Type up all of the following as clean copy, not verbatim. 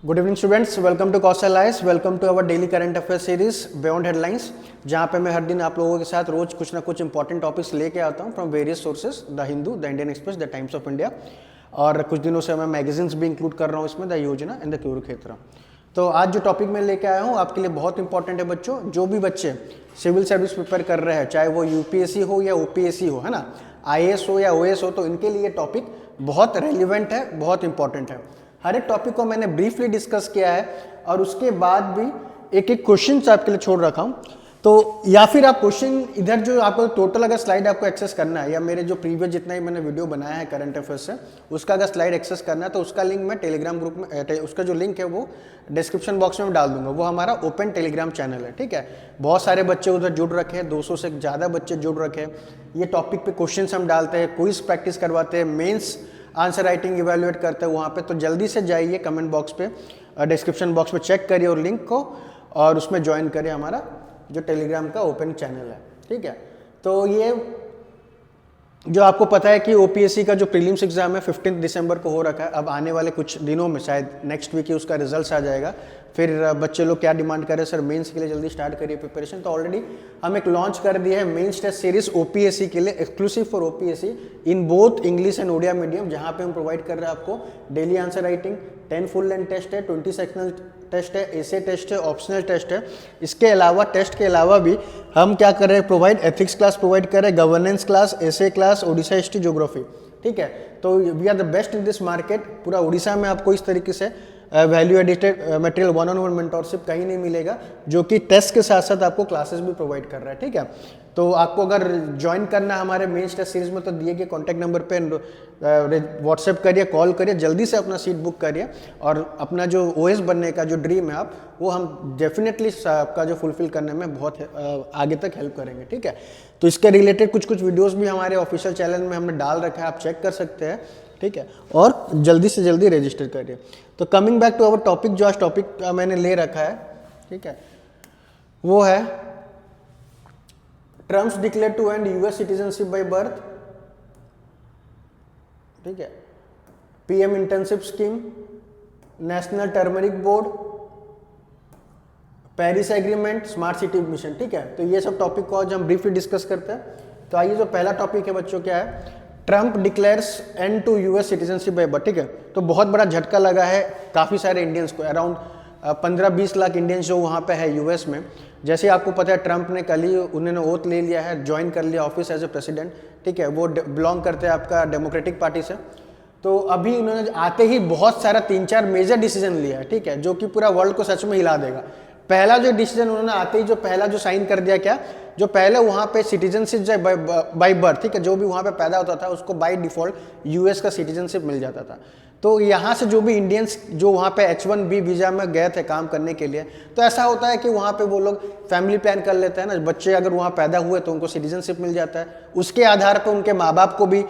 Good evening students, welcome to Kaushal IAS, welcome to our daily current affair series beyond headlines, जहाँ पे मैं हर दिन आप लोगों के साथ रोज कुछ ना कुछ इंपॉर्टेंट टॉपिक्स लेके आता हूँ from various sources, the Hindu, the Indian express, the times of India, और कुछ दिनों से मैं मैगजीन्स भी इंक्लूड कर रहा हूँ इसमें, द योजना एंड द कुरुक्षेत्र। तो आज जो टॉपिक मैं लेके आया हूँ आपके लिए बहुत इंपॉर्टेंट है बच्चों। जो भी बच्चे सिविल सर्विस प्रिपेयर कर रहे हैं, चाहे वो यूपीएससी हो या ओपीएससी हो, है ना, आईएएस हो या ओएस हो, तो इनके लिए टॉपिक बहुत रेलिवेंट है, बहुत इंपॉर्टेंट है। हर एक टॉपिक को मैंने ब्रीफली डिस्कस किया है और उसके बाद भी एक एक क्वेश्चन आपके लिए छोड़ रखा हूँ। तो या फिर आप क्वेश्चन इधर जो आपको टोटल अगर स्लाइड आपको एक्सेस करना है, या मेरे जो प्रीवियस जितना ही मैंने वीडियो बनाया है करंट अफेयर्स से, उसका अगर स्लाइड एक्सेस करना है तो उसका लिंक मैं टेलीग्राम ग्रुप में, उसका जो लिंक है वो डिस्क्रिप्शन बॉक्स में डाल दूंगा। वो हमारा ओपन टेलीग्राम चैनल है, ठीक है। बहुत सारे बच्चे उधर जुड़ रखे हैं, 200 से ज़्यादा बच्चे जुड़ रखे हैं। ये टॉपिक पे क्वेश्चन हम डालते हैं, क्विज प्रैक्टिस करवाते हैं, मेन्स आंसर राइटिंग इवेल्युएट करते हैं वहाँ पे। तो जल्दी से जाइए कमेंट बॉक्स पे, डिस्क्रिप्शन बॉक्स पे चेक करिए और लिंक को, और उसमें ज्वाइन करिए हमारा जो टेलीग्राम का ओपन चैनल है, ठीक है। तो ये जो आपको पता है कि ओपीएससी का जो प्रीलिम्स एग्जाम है 15 दिसंबर को हो रखा है। अब आने वाले कुछ दिनों में, शायद नेक्स्ट वीक ही उसका रिजल्ट्स आ जाएगा। फिर बच्चे लोग क्या डिमांड कर रहे हैं, सर मेंस के लिए जल्दी स्टार्ट करिए प्रिपरेशन। तो ऑलरेडी हम एक लॉन्च कर दिया है मेंस टेस्ट सीरीज ओपीएससी के लिए, exclusive for OPSC in both English and Odia medium, जहाँ पे हम प्रोवाइड कर रहे हैं आपको daily answer writing, 10 full length test है, 20 सेक्शनल टेस्ट है, एसे टेस्ट है, ऑप्शनल टेस्ट है। इसके अलावा टेस्ट के अलावा भी हम क्या कर रहे हैं, प्रोवाइड एथिक्स क्लास प्रोवाइड कर रहे हैं, governance class, essay class, Odisha history, geography, ठीक है। तो we are the best in this market. पूरा उड़ीसा में आपको इस तरीके से value added material, one on one mentorship कहीं नहीं मिलेगा, जो कि टेस्ट के साथ साथ आपको क्लासेस भी प्रोवाइड कर रहा है, ठीक है। तो आपको अगर ज्वाइन करना है हमारे मेंस टेस्ट सीरीज में, तो दिए गए कॉन्टैक्ट नंबर पे व्हाट्सएप करिए, कॉल करिए, जल्दी से अपना सीट बुक करिए, और अपना जो ओएस बनने का जो ड्रीम है आप, वो हम डेफिनेटली आपका जो फुलफिल करने में बहुत आगे तक हेल्प करेंगे, ठीक है। तो इसके रिलेटेड कुछ कुछ वीडियोस भी हमारे ऑफिशियल चैनल में हमने डाल रखा है, आप चेक कर सकते हैं, ठीक है। और जल्दी से जल्दी रजिस्टर करिए। तो coming back to our topic, जो आज टॉपिक मैंने ले रखा है, ठीक है, वो है Trump declare to end US citizenship by birth, ठीक है, PM internship scheme, national turmeric board, Paris agreement, smart city mission, ठीक है। तो ये सब टॉपिक को आज हम ब्रीफली डिस्कस करते हैं। तो आइए, जो पहला टॉपिक है बच्चों, क्या है, Trump declares end to US citizenship by birth, ठीक है। तो बहुत बड़ा झटका लगा है काफ़ी सारे इंडियंस को, अराउंड 15-20 लाख इंडियंस जो वहाँ पे है यूएस में। जैसे आपको पता है, ट्रम्प ने कल ही उन्होंने ओथ ले लिया है, ज्वाइन कर लिया ऑफिस एज ए प्रेसिडेंट, ठीक है। वो बिलोंग करते हैं आपका डेमोक्रेटिक पार्टी से। तो अभी उन्होंने आते ही बहुत सारा 3-4 मेजर डिसीजन लिया है, ठीक है, जो कि पूरा वर्ल्ड को सच में हिला देगा। पहला जो डिसीजन उन्होंने आते ही जो पहला जो साइन कर दिया, क्या, जो पहले वहाँ पे सिटीजनशिप बाय बर्थ, ठीक है, जो भी वहाँ पे पैदा होता था उसको बाय डिफॉल्ट यूएस का सिटीजनशिप मिल जाता था। तो यहाँ से जो भी इंडियंस जो वहाँ पे H1B वीज़ा में गए थे काम करने के लिए, तो ऐसा होता है कि वहाँ पे वो लोग फैमिली प्लान कर लेते हैं ना, बच्चे अगर वहाँ पैदा हुए तो उनको सिटीजनशिप मिल जाता है, उसके आधार पर उनके माँ बाप को भी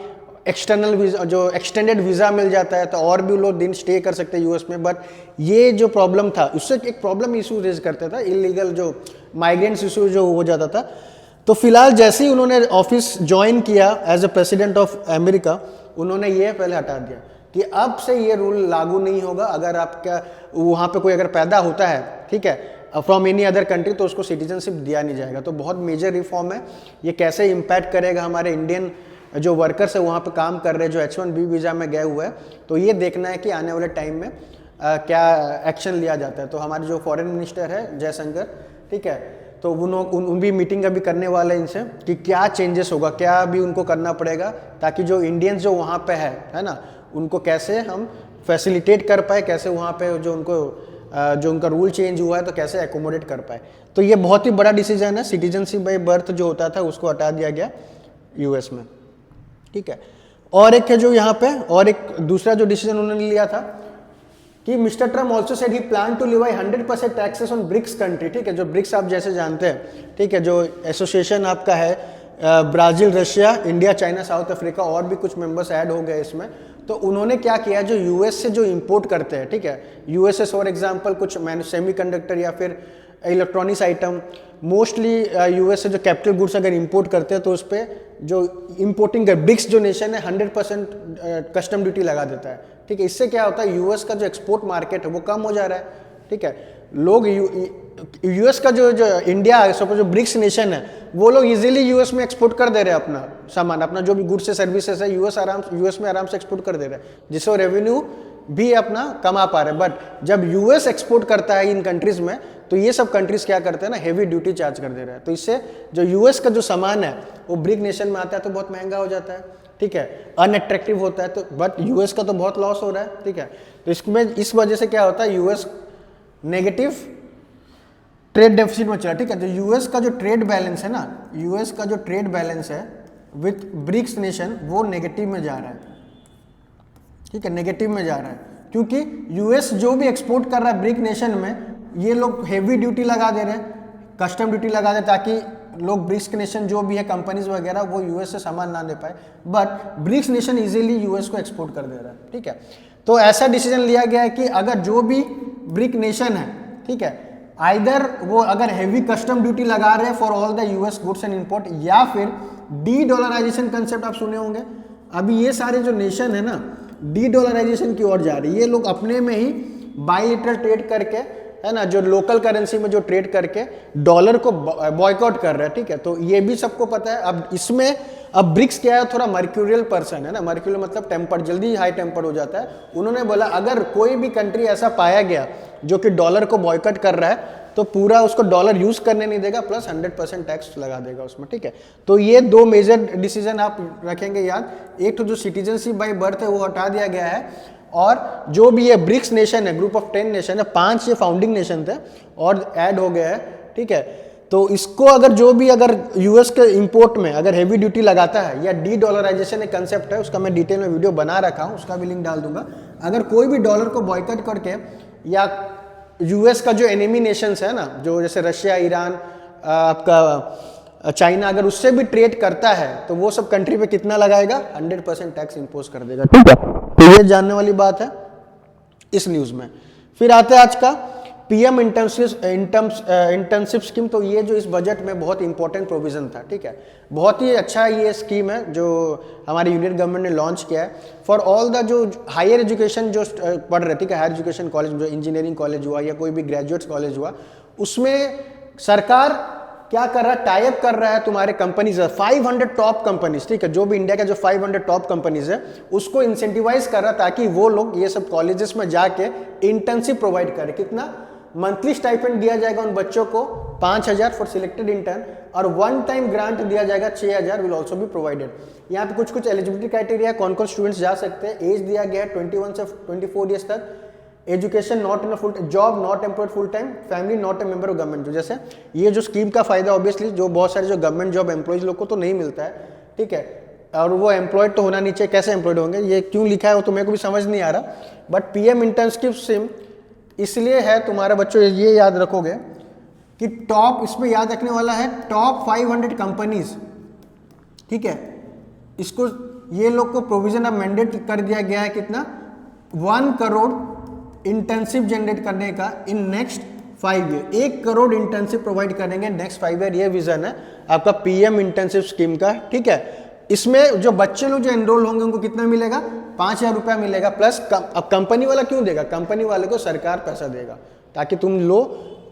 एक्सटर्नल वीज़ा, जो एक्सटेंडेड वीज़ा मिल जाता है, तो और भी लोग दिन स्टे कर सकते हैं यूएस में। बट ये जो प्रॉब्लम था, उससे एक प्रॉब्लम इशू रेज करता था, इलीगल जो माइग्रेंट्स इशू जो हो जाता था। तो फिलहाल जैसे ही उन्होंने ऑफिस ज्वाइन किया as a president of America, उन्होंने ये पहले हटा दिया कि अब से ये रूल लागू नहीं होगा। अगर आपका वहाँ पे कोई अगर पैदा होता है, ठीक है, फ्रॉम एनी अदर कंट्री, तो उसको सिटीजनशिप दिया नहीं जाएगा। तो बहुत मेजर रिफॉर्म है। ये कैसे इम्पैक्ट करेगा हमारे इंडियन जो वर्कर्स है वहाँ पे काम कर रहे हैं, जो H1B वीज़ा में गए हुए हैं, तो ये देखना है कि आने वाले टाइम में क्या एक्शन लिया जाता है। तो हमारे जो फॉरेन मिनिस्टर है जयशंकर, ठीक है, तो उन भी मीटिंग अभी करने वाले हैं इनसे कि क्या चेंजेस होगा, क्या भी उनको करना पड़ेगा, ताकि जो इंडियंस जो वहाँ पे है ना, उनको कैसे हम फैसिलिटेट कर पाए, कैसे वहाँ पे जो उनका रूल चेंज हुआ है तो कैसे एकोमोडेट कर पाए। तो ये बहुत ही बड़ा डिसीजन है। सिटीजनशिप बाय बर्थ जो होता था उसको हटा दिया गया यूएस में, ठीक है। और एक है जो यहाँ पे, और एक दूसरा जो डिसीजन उन्होंने लिया था कि mister Trump also said he plan to levy 100% taxes on BRICS country, ठीक है। जो ब्रिक्स आप जैसे जानते हैं, ठीक है, जो एसोसिएशन आपका है Brazil, Russia, India, China, south Africa, और भी कुछ मेंबर्स ऐड हो गए इसमें। तो उन्होंने क्या किया, जो यूएस से जो इंपोर्ट करते हैं, ठीक है, यूएस से फॉर एग्जांपल कुछ सेमीकंडक्टर या फिर इलेक्ट्रॉनिक्स आइटम, मोस्टली यूएस से जो कैपिटल गुड्स अगर इंपोर्ट करते हैं तो उस पर जो इंपोर्टिंग ब्रिक्स जो नेशन है 100% कस्टम ड्यूटी लगा देता है, ठीक ठीक है। इससे क्या होता है, यूएस का जो एक्सपोर्ट मार्केट है वो कम हो जा रहा है, ठीक है। लोग यूएस का जो इंडिया है, सपोज जो ब्रिक्स नेशन है, वो लोग इजीली यूएस में एक्सपोर्ट कर दे रहे हैं अपना सामान, अपना जो भी गुड्स से सर्विसेज है यूएस में आराम से एक्सपोर्ट कर दे रहे हैं, जिससे वो रेवेन्यू भी अपना कमा पा रहे हैं। बट जब यूएस एक्सपोर्ट करता है इन कंट्रीज में, तो ये सब कंट्रीज क्या करते हैं ना, हेवी ड्यूटी चार्ज कर दे रहे हैं। तो इससे जो यूएस का जो सामान है वो ब्रिक नेशन में आता है तो बहुत महंगा हो जाता है, ठीक है, अनअट्रैक्टिव होता है। तो बट यूएस का तो बहुत लॉस हो रहा है, ठीक है। तो इसमें इस वजह से क्या होता है, यूएस नेगेटिव ट्रेड डेफिसिट में चला, ठीक है। तो यूएस का जो ट्रेड बैलेंस है ना, यूएस का जो ट्रेड बैलेंस है विथ ब्रिक्स नेशन, वो नेगेटिव में जा रहा है, ठीक है, नेगेटिव में जा रहा है, क्योंकि यूएस जो भी एक्सपोर्ट कर रहा है ब्रिक नेशन में, ये लोग हेवी ड्यूटी लगा दे रहे हैं, कस्टम ड्यूटी लगा दे, ताकि लोग ब्रिक्स नेशन जो भी है कंपनीज वगैरह वो यूएस से सामान ना ले पाए। But BRICS nation easily US को एक्सपोर्ट कर दे रहा है, ठीक है। तो ऐसा डिसीजन लिया गया है कि अगर जो भी ब्रिक नेशन है, ठीक है, आइदर वो अगर हेवी कस्टम ड्यूटी लगा रहे हैं for all the US goods and import, या फिर डी डॉलराइजेशन कंसेप्ट आप सुने होंगे। अभी ये सारे जो नेशन है ना, डी डॉलराइजेशन की ओर जा रही है। ये लोग अपने में ही बायलैटरल ट्रेड करके, है ना, जो लोकल करेंसी में जो ट्रेड करके डॉलर को बॉयकॉट कर रहा है, ठीक है। तो ये भी सबको पता है। अब इसमें अब ब्रिक्स क्या है, थोड़ा मर्क्यूरियल पर्सन है ना, मर्क्यूरियल मतलब टेम्पर, जल्दी हाई टेम्पर हो जाता है। उन्होंने बोला अगर कोई भी कंट्री ऐसा पाया गया जो कि डॉलर को बॉयकॉट कर रहा है, तो पूरा उसको डॉलर यूज करने नहीं देगा, प्लस 100% टैक्स लगा देगा उसमें, ठीक है। तो ये दो मेजर डिसीजन आप रखेंगे याद। एक तो जो सिटीजनशिप बाय बर्थ है वो हटा दिया गया है, और जो भी ये ब्रिक्स नेशन है, ग्रुप ऑफ 10 नेशन है, 5 ये फाउंडिंग नेशन थे और ऐड हो गया है, ठीक है। तो इसको अगर जो भी अगर यूएस के इंपोर्ट में अगर हेवी ड्यूटी लगाता है, या डी डॉलराइजेशन एक कंसेप्ट है, उसका मैं डिटेल में वीडियो बना रखा हूँ, उसका भी लिंक डाल दूंगा। अगर कोई भी डॉलर को बॉयकॉट करके, या यूएस का जो एनिमी नेशंस है ना, जो जैसे रशिया, ईरान, आपका चाइना, अगर उससे भी ट्रेड करता है, तो वो सब कंट्री पे कितना लगाएगा, 100% टैक्स इंपोज कर देगा, ठीक है। तो ये जानने वाली बात है इस न्यूज में। फिर आता है आज का पीएम इंटर्नशिप स्कीम। तो ये जो इस बजट में बहुत इंपॉर्टेंट प्रोविजन था, ठीक है, बहुत ही अच्छा ये स्कीम है जो हमारी यूनियन गवर्नमेंट ने लॉन्च किया है फॉर ऑल द जो हायर एजुकेशन जो पढ़ रहे, ठीक है, हायर एजुकेशन कॉलेज, जो इंजीनियरिंग कॉलेज हुआ या कोई भी ग्रेजुएट्स कॉलेज हुआ, उसमें सरकार क्या कर रहा है, टाई अप कर रहा है तुम्हारे कंपनीज, 500 टॉप कंपनीज, ठीक है, जो भी इंडिया का जो 500 टॉप कंपनीज है उसको इंसेंटिवाइज कर रहा है, ताकि वो लोग ये सब कॉलेजेस में जाके इंटर्नशिप प्रोवाइड करें। कितना मंथली स्टाइपेंड दिया जाएगा उन बच्चों को, 5,000 फॉर सिलेक्टेड इंटर्न, और वन टाइम ग्रांट दिया जाएगा 6,000 विल ऑल्सो भी प्रोवाइडेड। यहाँ पे कुछ कुछ एलिजिबिलिटी क्राइटेरिया, कौन कौन स्टूडेंट्स जा सकते हैं। एज दिया गया है 21 से 24 ईयर्स तक, education not in a full job, not employed full time, family not a member of government. जो जैसे ये जो स्कीम का फायदा ऑब्वियसली जो बहुत सारे जो गवर्नमेंट जॉब एम्प्लॉयज लोग को तो नहीं मिलता है, ठीक है, और वो एम्प्लॉयड तो होना नहीं चाहिए, कैसे एम्प्लॉयड होंगे, ये क्यों लिखा है वो तो मेरे को भी समझ नहीं आ रहा। बट पीएम इंटर्नशिप स्कीम इसलिए है, तुम्हारे बच्चों ये याद रखोगे कि टॉप, इसमें याद रखने वाला है टॉप 500 कंपनीज, ठीक है, इसको ये लोग को प्रोविजन अब मैंडेट कर दिया गया है कितना, 1 करोड़ इंटर्नशिप जनरेट करने का in next 5 year. 1 crore internship provide करेंगे नेक्स्ट 5 ईयर, ये विजन है आपका पीएम इंटर्नशिप स्कीम का, ठीक है। इसमें जो बच्चे लोग जो एनरोल होंगे उनको कितना मिलेगा, 5,000 रुपया मिलेगा, प्लस अब कंपनी वाला क्यों देगा, कंपनी वाले को सरकार पैसा देगा, ताकि तुम लो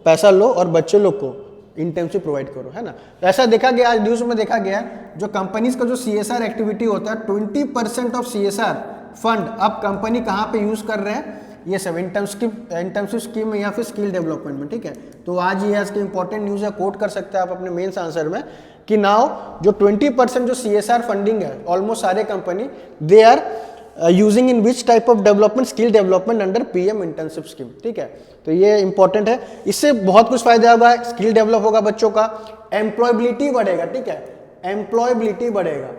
पैसा लो और बच्चे लोग को इंटर्नशिप प्रोवाइड करो, है ना। तो ऐसा देखा गया, आज न्यूज में देखा गया, जो कंपनीज का जो सीएसआर एक्टिविटी होता है, 20% ऑफ सीएसआर फंड अब कंपनी कहाँ पे यूज कर रहे हैं, ये सब इंटर्नशिप स्कीम में या फिर स्किल डेवलपमेंट में, ठीक है। तो आज ये इसकी इंपॉर्टेंट न्यूज है, कोट कर सकते हैं आप अपने मेंस आंसर में कि नाउ जो 20% जो सीएसआर फंडिंग है, ऑलमोस्ट सारे company they are using in which type of development, skill development under PM internship scheme, ठीक है। तो ये इंपॉर्टेंट है, इससे बहुत कुछ फायदा होगा, स्किल डेवलप होगा बच्चों का, एम्प्लॉयबिलिटी बढ़ेगा, ठीक है, एम्प्लॉयबिलिटी बढ़ेगा।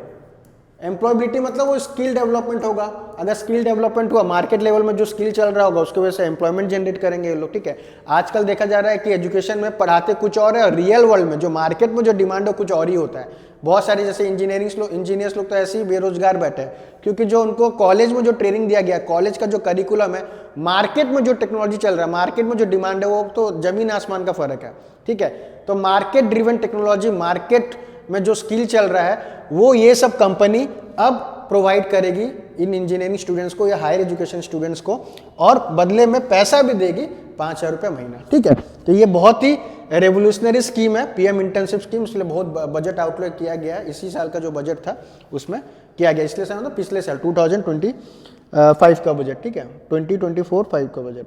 एम्प्लॉयबिलिटी मतलब वो स्किल डेवलपमेंट होगा, अगर स्किल डेवलपमेंट हुआ, मार्केट लेवल में जो स्किल चल रहा होगा उसकी वजह से एम्प्लॉयमेंट जनरेट करेंगे ये लोग, ठीक है। आजकल देखा जा रहा है कि एजुकेशन में पढ़ाते कुछ और है और रियल वर्ल्ड में जो मार्केट में जो डिमांड है कुछ और ही होता है। बहुत सारे जैसे इंजीनियर्स लोग तो ऐसे ही बेरोजगार बैठे हैं, क्योंकि जो उनको कॉलेज में जो ट्रेनिंग दिया गया, कॉलेज का जो करिकुलम है, मार्केट में जो टेक्नोलॉजी चल रहा है, मार्केट में जो डिमांड है, वो तो जमीन आसमान का फर्क है, ठीक है। तो मार्केट ड्रिवन टेक्नोलॉजी, मार्केट में जो स्किल चल रहा है, वो ये सब कंपनी अब प्रोवाइड करेगी इन इंजीनियरिंग स्टूडेंट्स को या हायर एजुकेशन स्टूडेंट्स को, और बदले में पैसा भी देगी 5,000 रुपये महीना, ठीक है। तो ये बहुत ही रेवोल्यूशनरी स्कीम है, पीएम इंटर्नशिप स्कीम, इसलिए बहुत बजट आउटले किया गया है। इसी साल का जो बजट था उसमें किया गया, इसलिए साल पिछले साल 2025 का बजट, ठीक है, 2024-5 का बजट।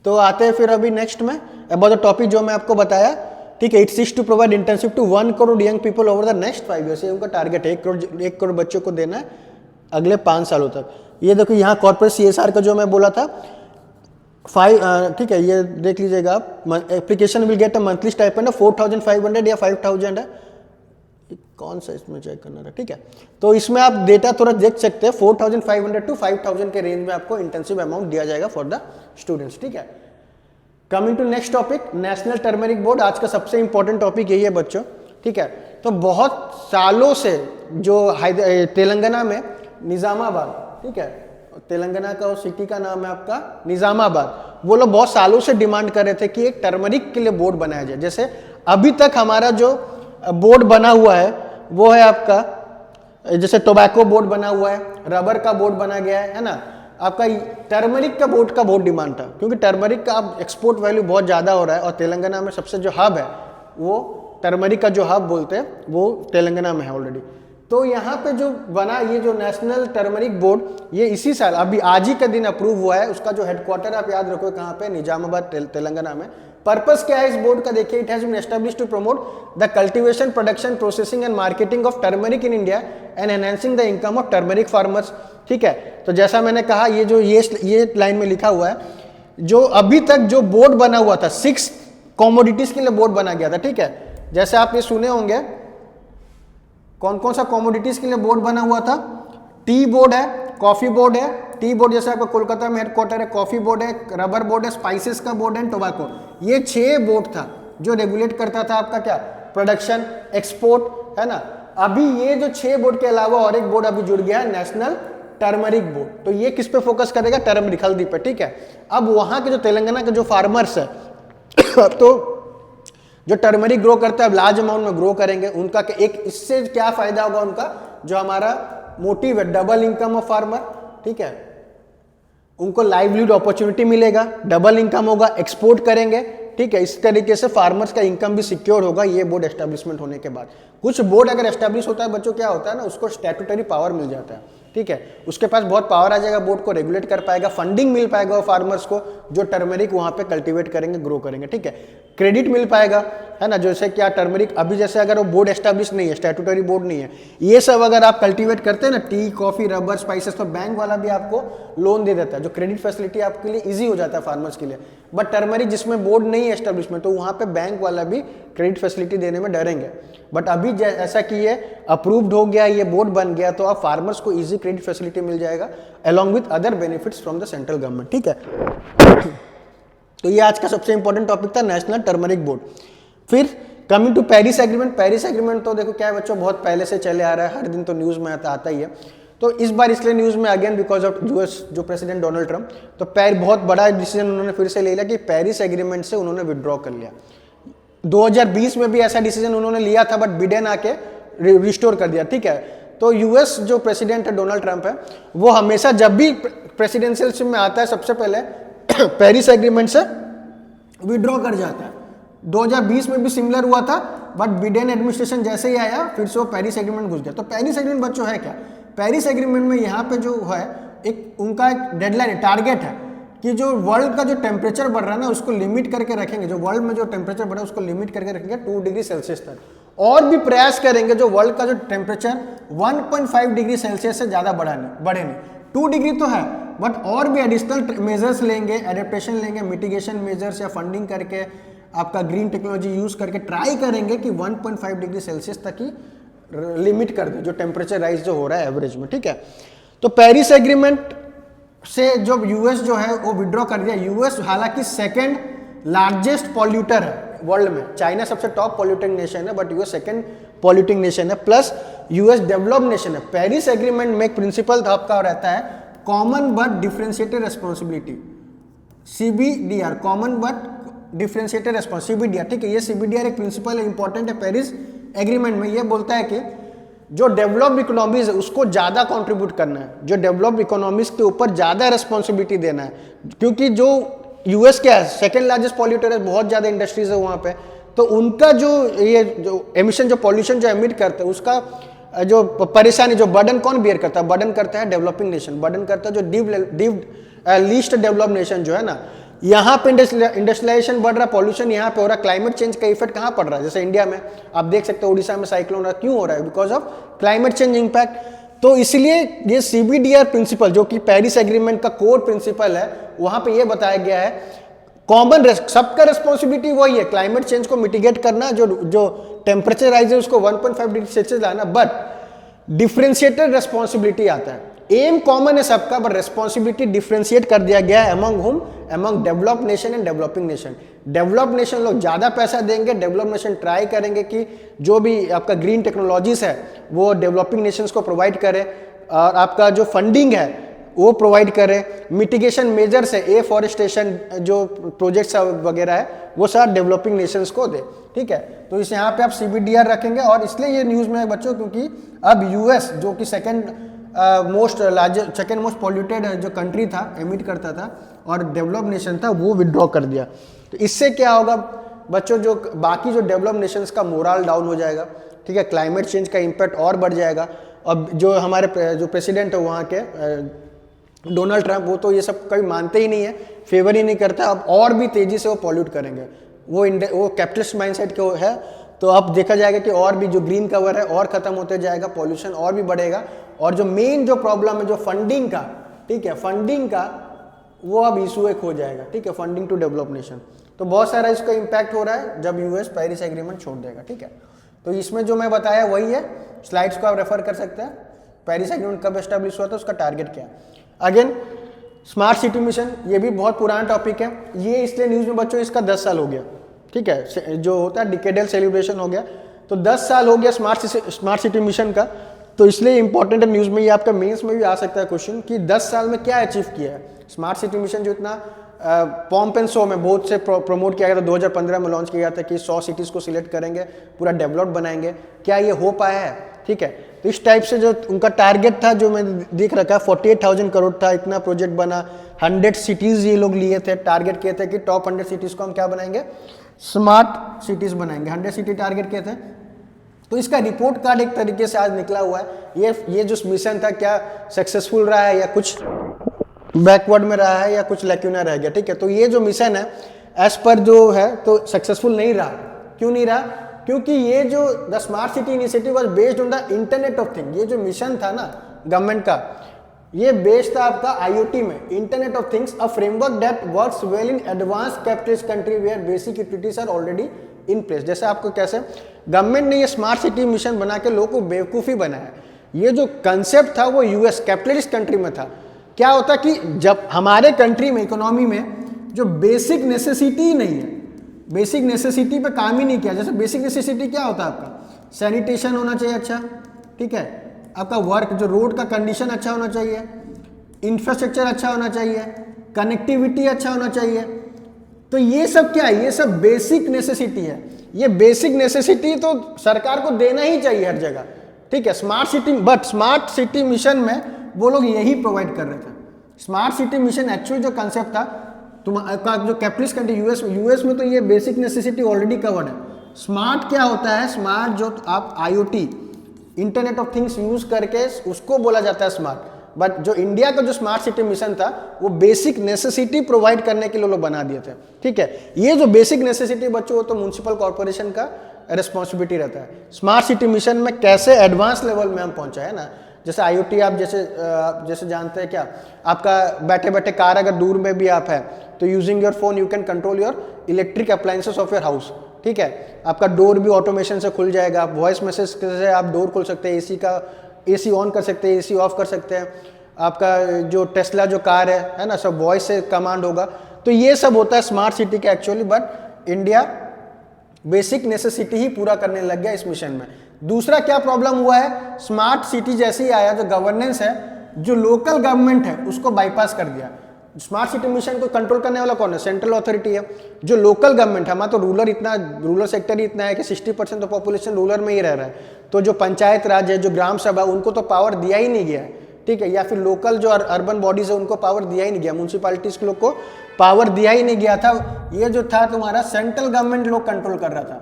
तो आते हैं फिर अभी नेक्स्ट में अबाउट द टॉपिक जो मैं आपको बताया, ठीक है। It seeks to provide internship to 1 crore young people over the next 5 years. ये उनका टारगेट है, 1 करोड़ बच्चों को देना है अगले 5 सालों तक। ये देखो यहाँ कॉर्पोरेट CSR का जो मैं बोला था 5, ठीक है, ये देख लीजिएगा आप, application will get a monthly stipend of 4,500 या 5,000 है, कौन सा इसमें चेक करना था, ठीक है। तो इसमें आप डेटा थोड़ा देख सकते हैं, 4,500 टू 5,000 के रेंज में आपको इंटर्नशिप अमाउंट दिया जाएगा फॉर द स्टूडेंट्स, ठीक है। Coming to next topic, national turmeric board. आज का सबसे इंपॉर्टेंट टॉपिक यही है बच्चों, ठीक है। तो बहुत सालों से जो तेलंगाना में निजामाबाद, ठीक है, तेलंगाना का सिटी का नाम है आपका निजामाबाद, वो लोग बहुत सालों से डिमांड कर रहे थे कि एक टर्मरिक के लिए बोर्ड बनाया जाए। जैसे अभी तक हमारा जो बोर्ड बना हुआ है वो है आपका, जैसे टोबैको बोर्ड बना हुआ है, रबर का बोर्ड बना गया है ना, आपका टर्मरिक का बोर्ड का बहुत डिमांड था, क्योंकि टर्मरिक का अब एक्सपोर्ट वैल्यू बहुत ज़्यादा हो रहा है, और तेलंगाना में सबसे जो हब है वो टर्मरिक का जो हब बोलते हैं वो तेलंगाना में है ऑलरेडी। तो यहाँ पे जो बना ये जो नेशनल टर्मरिक बोर्ड, ये इसी साल अभी आज ही का दिन अप्रूव हुआ है। उसका जो हेडक्वार्टर आप याद रखो कहाँ पे, निजामाबाद तेलंगाना में। पर्पस क्या है इस बोर्ड का, देखिए, it has been established to promote the cultivation, production, processing and marketing of turmeric in India and enhancing the income of turmeric farmers, ठीक है। तो जैसा मैंने कहा, ये जो ये लाइन में लिखा हुआ है, जो अभी तक जो बोर्ड बना हुआ था 6 कॉमोडिटीज के लिए बोर्ड बना गया था, ठीक है। जैसे आप ये सुने होंगे, कौन कौन सा कॉमोडिटीज के लिए बोर्ड बना हुआ था, टी बोर्ड है, कॉफी बोर्ड है, टी बोर्ड जैसे आपका कोलकाता में हेडक्वार्टर है, कॉफी बोर्ड है, रबर बोर्ड है, स्पाइसेस का बोर्ड है, टोबैको। ये 6 बोर्ड था जो रेगुलेट करता था आपका क्या, प्रोडक्शन, एक्सपोर्ट, है ना। अभी ये जो 6 बोर्ड के अलावा और एक बोर्ड अभी जुड़ गया है, नेशनल टर्मरिक बोर्ड। तो ये किस पे फोकस करेगा, टर्मरिक, हल्दी पे, ठीक है। अब वहां के जो तेलंगाना के जो फार्मर्स है तो जो टर्मरिक ग्रो करते हैं, अब लार्ज अमाउंट में ग्रो करेंगे, उनका एक इससे क्या फायदा होगा उनका, जो हमारा मोटिव है, डबल इनकम ऑफ फार्मर, ठीक है। उनको लाइवलीहुड अपॉर्चुनिटी मिलेगा, डबल इनकम होगा, एक्सपोर्ट करेंगे, ठीक है। इस तरीके से फार्मर्स का इनकम भी सिक्योर होगा ये बोर्ड एस्टेब्लिशमेंट होने के बाद। कुछ बोर्ड अगर एस्टेब्लिश होता है बच्चों, क्या होता है ना, उसको स्टैट्यूटरी पावर मिल जाता है, ठीक है। उसके पास बहुत पावर आ जाएगा, बोर्ड को रेगुलेट कर पाएगा, फंडिंग मिल पाएगा फार्मर्स को जो टर्मरिक वहां पे कल्टीवेट करेंगे, ग्रो करेंगे, ठीक है। क्रेडिट मिल पाएगा, है ना। जैसे क्या टर्मरिक अभी जैसे अगर वो बोर्ड एस्टेब्लिश नहीं है, स्टैट्यूटरी बोर्ड नहीं है, ये सब अगर आप कल्टीवेट करते हैं ना, टी, कॉफी, रबर, स्पाइसेस, तो बैंक वाला भी आपको लोन दे देता है, जो क्रेडिट फैसिलिटी आपके लिए ईजी हो जाता है फार्मर्स के लिए। बट टर्मरिक जिसमें बोर्ड नहीं है एस्टेब्लिशमेंट, तो वहां पे बैंक वाला भी क्रेडिट फैसिलिटी देने में डरेंगे। बट अभी ऐसा कि ये अप्रूव्ड हो गया, ये बोर्ड बन गया, तो अब फार्मर्स को इजी क्रेडिट फैसिलिटी मिल जाएगा along with other benefits from the central government, ठीक है। तो ये आज का सबसे इंपॉर्टेंट टॉपिक था, नेशनल टर्मरिक बोर्ड। फिर coming to Paris agreement. Paris agreement तो देखो क्या है बच्चों, बहुत पहले से चले आ रहा है, हर दिन तो न्यूज में आता ही है। तो इस बार इसलिए न्यूज में अगेन बिकॉज ऑफ यूएस जो प्रेसिडेंट डोनाल्ड ट्रंप, तो बहुत बड़ा डिसीजन उन्होंने फिर से ले लिया कि पेरिस एग्रीमेंट से उन्होंने विड्रॉ कर लिया। 2020 में भी ऐसा डिसीजन उन्होंने लिया था, बट बिडेन आके रिस्टोर कर दिया, ठीक है। तो यूएस जो प्रेसिडेंट है डोनाल्ड ट्रंप है, वो हमेशा जब भी प्रेसिडेंशियल में आता है सबसे पहले पेरिस एग्रीमेंट से विड्रॉ कर जाता है। 2020 में भी सिमिलर हुआ था, बट बिडेन एडमिनिस्ट्रेशन जैसे ही आया फिर से वो पेरिस एग्रीमेंट घुस गया। तो पेरिस एग्रीमेंट बच्चों है क्या, पेरिस एग्रीमेंट में यहाँ पे जो है एक उनका एक डेडलाइन है, टारगेट है कि जो वर्ल्ड का जो टेम्परेचर बढ़ रहा है ना उसको लिमिट करके रखेंगे, जो वर्ल्ड में जो टेम्परेचर बढ़ रहा है उसको लिमिट करके रखेंगे 2 डिग्री सेल्सियस तक, और भी प्रयास करेंगे जो वर्ल्ड का जो टेम्परेचर 1.5 डिग्री सेल्सियस से ज़्यादा बढ़े नहीं। 2 डिग्री तो है, बट और भी एडिशनल मेजर्स लेंगे, एडेप्टेशन लेंगे, मिटिगेशन मेजर्स या फंडिंग करके आपका ग्रीन टेक्नोलॉजी यूज करके ट्राई करेंगे कि 1.5 डिग्री सेल्सियस तक ही लिमिट कर दे जो टेम्परेचर राइज जो हो रहा है एवरेज में, ठीक है। तो पेरिस एग्रीमेंट से जब यूएस जो है वो विड्रॉ कर दिया, यूएस हालांकि सेकेंड लार्जेस्ट पॉल्यूटर है वर्ल्ड में, चाइना सबसे टॉप पॉल्यूटिंग नेशन है, but US second polluting nation है, प्लस यूएस डेवलप्ड नेशन है। पेरिस एग्रीमेंट में एक प्रिंसिपल आपका रहता है common but differentiated responsibility, CBDR, common but differentiated response, CBDR, ठीक है। ये CBDR एक प्रिंसिपल इंपॉर्टेंट है पेरिस एग्रीमेंट में। ये बोलता है कि जो डेवलप्ड इकोनॉमीज है उसको ज़्यादा कंट्रीब्यूट करना है, जो डेवलप्ड इकोनॉमीज के ऊपर ज़्यादा रिस्पॉन्सिबिलिटी देना है, क्योंकि जो यूएस क्या है, सेकेंड लार्जेस्ट पॉल्यूटर है, बहुत ज़्यादा इंडस्ट्रीज है वहाँ पे, तो उनका जो ये जो एमिशन, जो पॉल्यूशन जो एमिट करते हैं, उसका जो परेशानी, जो बर्डन कौन बियर करता है, बर्डन करता है डेवलपिंग नेशन, बर्डन करता है जो लीस्ट डेवलप्ड नेशन जो है ना। यहाँ पे इंडस्ट्रियलाइजेशन बढ़ रहा है, पॉल्यूशन यहाँ पे हो रहा है, क्लाइमेट चेंज का इफेक्ट कहाँ पड़ रहा है, जैसे इंडिया में आप देख सकते हो, उड़ीसा में साइक्लोन हो रहा है, क्यों हो रहा है, because of climate change impact. तो इसलिए ये CBDR प्रिंसिपल, जो कि पेरिस एग्रीमेंट का कोर प्रिंसिपल है, वहां पे ये बताया गया है कॉमन सबका रिस्पॉन्सिबिलिटी वही है, क्लाइमेट चेंज को मिटिगेट करना, जो टेम्परेचर राइज है उसको 1.5 डिग्री सेल्सियस लाना, बट डिफरेंशिएटेड रिस्पॉन्सिबिलिटी आता है। एम कॉमन है सबका, बट रिस्पॉन्सिबिलिटी डिफरेंशिएट कर दिया गया है अमंग हुम, among developed nation and developing nation. Developed nation लोग ज्यादा पैसा देंगे, डेवलप्ड नेशन ट्राई करेंगे कि जो भी आपका ग्रीन टेक्नोलॉजीज है वो डेवलपिंग नेशंस को प्रोवाइड करे, और आपका जो फंडिंग है वो प्रोवाइड करे, मिटिगेशन मेजर्स है, एफॉरेस्टेशन जो प्रोजेक्ट्स वगैरह है वो सारा डेवलपिंग नेशंस को दे, ठीक है। तो इस यहाँ पे आप CBDR रखेंगे, और इसलिए ये न्यूज़ में है बच्चों, क्योंकि अब यूएस जो कि सेकेंड मोस्ट पॉल्यूटेड जो कंट्री था, एमिट करता था, और डेवलप्ड नेशन था, वो विड्रॉ कर दिया। तो इससे क्या होगा बच्चों, जो बाकी जो डेवलप्ड नेशंस का मोरल डाउन हो जाएगा, ठीक है, क्लाइमेट चेंज का इम्पैक्ट और बढ़ जाएगा। अब जो हमारे जो प्रेसिडेंट है वहाँ के डोनाल्ड ट्रंप, वो तो ये सब कभी मानते ही नहीं है, फेवर ही नहीं करता, अब और भी तेजी से वो पॉल्यूट करेंगे, वो कैपिटलिस्ट माइंडसेट के है। तो अब देखा जाएगा कि और भी जो ग्रीन कवर है और खत्म होते जाएगा, पॉल्यूशन और भी बढ़ेगा, और जो मेन जो प्रॉब्लम है जो फंडिंग का, ठीक है, फंडिंग का वो अब इशू एक हो जाएगा, ठीक है, फंडिंग टू डेवलप नेशन। तो बहुत सारा इसका इम्पैक्ट हो रहा है जब यूएस पेरिस एग्रीमेंट छोड़ देगा, ठीक है। तो इसमें जो मैं बताया वही है, स्लाइड्स को आप रेफर कर सकते हैं। पेरिस एग्रीमेंट कब एस्टेब्लिश हुआ था, उसका टारगेट क्या है। अगेन स्मार्ट सिटी मिशन, ये भी बहुत पुराना टॉपिक है, ये इसलिए न्यूज़ में बच्चों इसका 10 साल हो गया, ठीक है, जो होता है डिकेडल सेलिब्रेशन हो गया, तो 10 साल हो गया स्मार्ट सिटी मिशन का। तो इसलिए इंपॉर्टेंट है न्यूज़ में, ये आपका मेंस में भी आ सकता है क्वेश्चन कि 10 साल में क्या अचीव किया है स्मार्ट सिटी मिशन, जो इतना पॉम्प एंड शो में बहुत से प्रमोट किया गया था, 2015 में लॉन्च किया गया था कि 100 सिटीज़ को सिलेक्ट करेंगे, पूरा डेवलप्ड बनाएंगे, क्या ये हो पाया है, ठीक है। तो इस टाइप से जो उनका टारगेट था, जो मैंने देख रखा है, 48,000 करोड़ था, इतना प्रोजेक्ट बना, 100 सिटीज़ ये लोग लिए थे, टारगेट किए थे कि टॉप 100 सिटीज़ को हम क्या बनाएंगे, स्मार्ट सिटीज़ बनाएंगे, 100 सिटी टारगेट किए थे। तो इसका रिपोर्ट कार्ड एक तरीके से आज निकला हुआ है। ये जो मिशन था क्या सक्सेसफुल रहा है या कुछ बैकवर्ड में रहा है या कुछ लैक्यूना रह गया, ठीक है। तो ये जो मिशन है एज पर जो है तो सक्सेसफुल नहीं रहा। क्यों नहीं रहा? क्योंकि ये जो the smart city initiative was based on the internet of thing, ये जो मिशन था ना गवर्नमेंट का, ये बेस्ड था आपका IoT में, internet of things, a framework that works well in advance capitalist country where basic utilities are already in place. जैसे आपको कैसे गवर्नमेंट ने ये स्मार्ट सिटी मिशन बना के लोगों को बेवकूफ़ी बनाया। ये जो कंसेप्ट था वो US कैपिटलिस्ट कंट्री में था। क्या होता कि जब हमारे कंट्री में इकोनॉमी में जो बेसिक नेसेसिटी ही नहीं है, बेसिक नेसेसिटी पे काम ही नहीं किया। जैसे बेसिक नेसेसिटी क्या होता है आपका, सैनिटेशन होना चाहिए अच्छा, ठीक है, आपका वर्क जो रोड का कंडीशन अच्छा होना चाहिए, इंफ्रास्ट्रक्चर अच्छा होना चाहिए, कनेक्टिविटी अच्छा होना चाहिए। तो ये सब क्या है, ये सब बेसिक नेसेसिटी है। ये बेसिक नेसेसिटी तो सरकार को देना ही चाहिए हर जगह, ठीक है। स्मार्ट सिटी मिशन में वो लोग यही प्रोवाइड कर रहे थे। स्मार्ट सिटी मिशन एक्चुअली जो कंसेप्ट था, तुम्हारा जो कैपिटलिस्ट कंट्री यूएस में तो ये बेसिक नेसेसिटी ऑलरेडी कवर्ड है। स्मार्ट क्या होता है, स्मार्ट जो आप IoT internet of things use करके उसको बोला जाता है स्मार्ट। बट जो इंडिया का जो स्मार्ट सिटी मिशन था वो बेसिक नेसेसिटी प्रोवाइड करने के लिए लोग बना दिए थे, ठीक है। ये जो बेसिक नेसेसिटी बच्चों तो म्युनिसिपल कॉर्पोरेशन का रिस्पॉन्सिबिलिटी रहता है। स्मार्ट सिटी मिशन में कैसे एडवांस लेवल में हम पहुंचा है ना, जैसे IoT आप जैसे जानते हैं क्या, आपका बैठे बैठे कार अगर दूर में भी आप है तो using your phone you can control your electric appliances of your house, ठीक है। आपका डोर भी ऑटोमेशन से खुल जाएगा, आप वॉइस मैसेज से आप डोर खोल सकते हैं, AC ऑन कर सकते हैं, AC ऑफ कर सकते हैं। आपका जो टेस्ला जो कार है ना, सब वॉइस से कमांड होगा। तो ये सब होता है स्मार्ट सिटी का actually, but India basic necessity ही पूरा करने लग गया इस मिशन में। दूसरा क्या प्रॉब्लम हुआ है, स्मार्ट सिटी जैसे ही आया जो गवर्नेंस है, जो लोकल गवर्नमेंट है उसको बाईपास कर दिया। स्मार्ट सिटी मिशन को कंट्रोल करने वाला कौन है? सेंट्रल अथॉरिटी है। जो लोकल गवर्नमेंट है, हमारा तो रूरल सेक्टर ही इतना है कि 60% तो पॉपुलेशन रूरल में ही रह रहा है। तो जो पंचायत राज है, जो ग्राम सभा, उनको तो पावर दिया ही नहीं गया है, ठीक है, या फिर लोकल जो अर्बन बॉडीज है उनको पावर दिया ही नहीं गया, म्यूनसिपालिटीज के लोग को पावर दिया ही नहीं गया था। ये जो था तुम्हारा सेंट्रल गवर्नमेंट लोग कंट्रोल कर रहा था।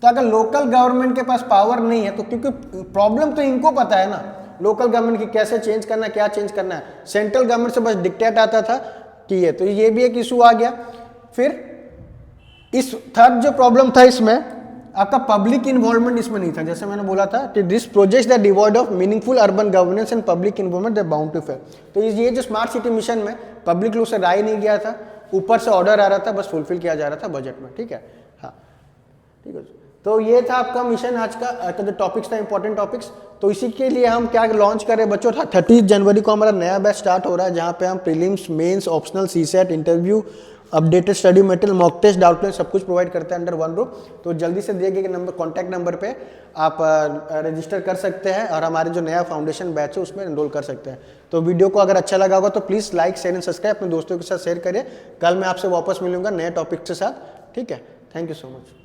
तो अगर लोकल गवर्नमेंट के पास पावर नहीं है तो क्योंकि प्रॉब्लम तो इनको पता है ना, लोकल गवर्नमेंट की कैसे चेंज करना है, क्या चेंज करना है। सेंट्रल गवर्नमेंट से बस डिक्टेट आता था कि ये, तो ये भी एक इशू आ गया। फिर इस थर्ड जो प्रॉब्लम था इसमें आपका पब्लिक इन्वॉल्वमेंट इसमें नहीं था। जैसे मैंने बोला था कि this projects that devoid of meaningful urban governance and public involvement they bound to fail. तो ये जो स्मार्ट सिटी मिशन में पब्लिक लोग से राय नहीं गया था, ऊपर से ऑर्डर आ रहा था, बस फुलफिल किया जा रहा था बजट में, ठीक है। हाँ, ठीक है। तो ये था आपका मिशन आज का, जो टॉपिक्स था इंपॉर्टेंट टॉपिक्स। तो इसी के लिए हम क्या लॉन्च कर रहे हैं बच्चों, 30 जनवरी को हमारा नया बैच स्टार्ट हो रहा है, जहाँ पे हम prelims, mains, optional, CSAT, interview, updated study material, mock test, doubtless सब कुछ प्रोवाइड करते हैं अंडर वन रूफ। तो जल्दी से दिए गए नंबर, कॉन्टैक्ट नंबर पे आप रजिस्टर कर सकते हैं और हमारे जो नया फाउंडेशन बैच है उसमें एनरोल कर सकते हैं। तो वीडियो को अगर अच्छा लगा होगा तो please like, share and subscribe अपने दोस्तों के साथ शेयर करिए। कल मैं आपसे वापस मिलूंगा नए टॉपिक के साथ, ठीक है। Thank you so much.